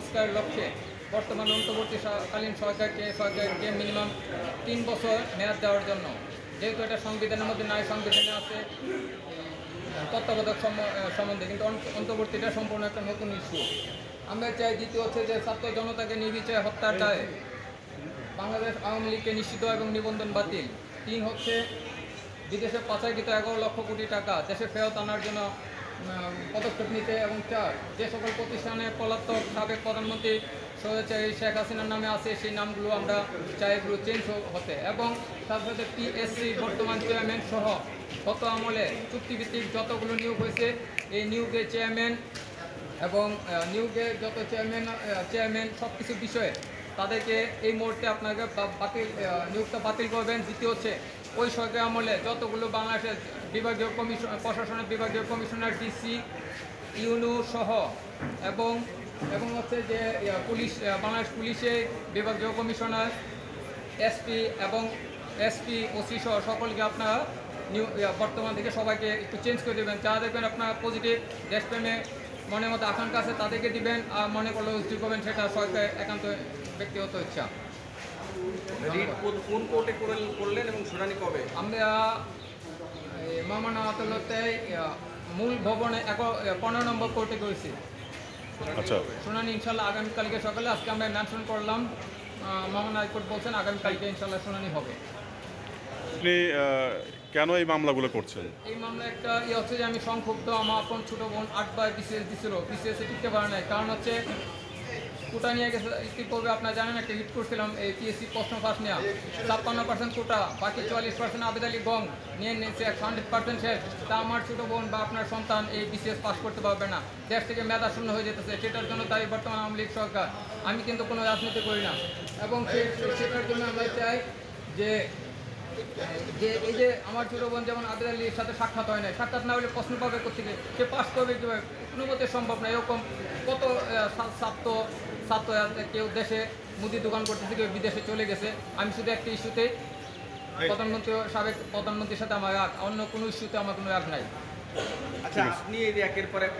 সংস্কারের লক্ষ্যে বর্তমান অন্তর্বর্তীকালীন সরকারকে মিনিমাম 3 বছর মেয়াদ দেওয়ার জন্য, যেহেতু এটা সংবিধানের মধ্যে নাই, সংবিধানে আছে তত্ত্বাবধায়ক সম্বন্ধে, কিন্তু অন্তর্বর্তীটা সম্পূর্ণ একটা নতুন ইস্যু। আমরা চাই দ্বিতীয় হচ্ছে যে ছাত্র জনতাকে নির্বিচারে হত্যার দায়ে বাংলাদেশ আওয়ামী লীগকে নিষিদ্ধ এবং নিবন্ধন বাতিল। 3 হচ্ছে বিদেশে পাচারকৃত 11 লক্ষ কোটি টাকা দেশে ফেরত আনার জন্য পদক্ষেপ নিতে, এবং 4 যে সকল প্রতিষ্ঠানে পলাতক সাবেক প্রধানমন্ত্রী স্বৈরাচারী শেখ হাসিনার নামে আছে সেই নামগুলো আমরা চাই এগুলো চেঞ্জ হতে, এবং তার সাথে পিএসসি বর্তমান চেয়ারম্যান সহ গত আমলে চুক্তিভিত্তিক যতগুলো নিয়োগ হয়েছে এই নিয়োগের চেয়ারম্যান এবং নিয়োগের যত চেয়ারম্যান সব কিছু বিষয়ে তাদেরকে এই মুহূর্তে আপনাকে নিয়োগটা বাতিল করবেন। দ্বিতীয় হচ্ছে ওই সরকার আমলে যতগুলো বাংলাদেশের বিভাগীয় প্রশাসনের বিভাগীয় কমিশনার, ডিসি, ইউনো সহ এবং হচ্ছে যে বাংলাদেশ পুলিশের বিভাগীয় কমিশনার, এসপি ওসি সহ সকলকে আপনারা বর্তমান থেকে সবাইকে একটু চেঞ্জ করে দেবেন। যারা দেখবেন আপনার পজিটিভ দেশপ্রেমে মনের মতো আকাঙ্ক্ষা আছে তাদেরকে দিবেন, আর মনে করলে উদ্যোগ করবেন সেটা সরকারের একান্ত ব্যক্তিগত ইচ্ছা। কোন কোর্টে করলেন এবং শুনানি কবে? আমরা মহামান্য আদালতে মূল ভবনে 15 নম্বর কোর্টে করেছি। আচ্ছা, শুনানি ইনশাল্লাহ আগামীকালকে সকালে। আজকে আমরা মেনশন করলাম, মহামান্য হাইকোর্ট বলছেন আগামীকালকে ইনশাল্লাহ শুনানি হবে। আপনি কেন এই মামলাগুলো করছেন? এই মামলা একটা হচ্ছে যে আমি সংক্ষুব্ধ। আমার আপন ছোটো বোন 8 বার বিসিএস দিছিল, বিসিএসে টিকতে পারে নাই। কারণ হচ্ছে কোটা নিয়ে গেছে, কী করবে আপনারা জানেন, একটা হিট করছিলাম এই পিএসসি প্রশ্ন ফাঁস নেওয়া, 56% কোটা, বাকি 44% আবেদালি গং নিয়ে নিয়েছে, 100% শেষ। তা আমার ছোটো বোন বা আপনার সন্তান এই বিসিএস পাস করতে পারবে না, দেশ থেকে মেধা শূন্য হয়ে যেতেছে। সেটার জন্য তাই বর্তমান আওয়ামী লীগ সরকার। আমি কিন্তু কোনো রাজনীতি করি না, এবং সেটার জন্য আমরা চাই যে এই যে আমার ছোটো বোন যেমন আবেদ আলীর সাথে সাক্ষাৎ হয় না, সাক্ষাৎ না হলে প্রশ্ন পাবে কোথেকে, সে পাস করবে কীভাবে, কোনো মতে সম্ভব না। এরকম কত ছাত্র কেউ দেশে মুদি দোকান করতেছে, কেউ বিদেশে চলে গেছে। আমি শুধু একটা ইস্যুতে সাবেক প্রধানমন্ত্রীর সাথে আমার রাগ, অন্য কোনো ইস্যুতে আমার কোনো রাগ নাই। আচ্ছা, আপনি এই একের পর এক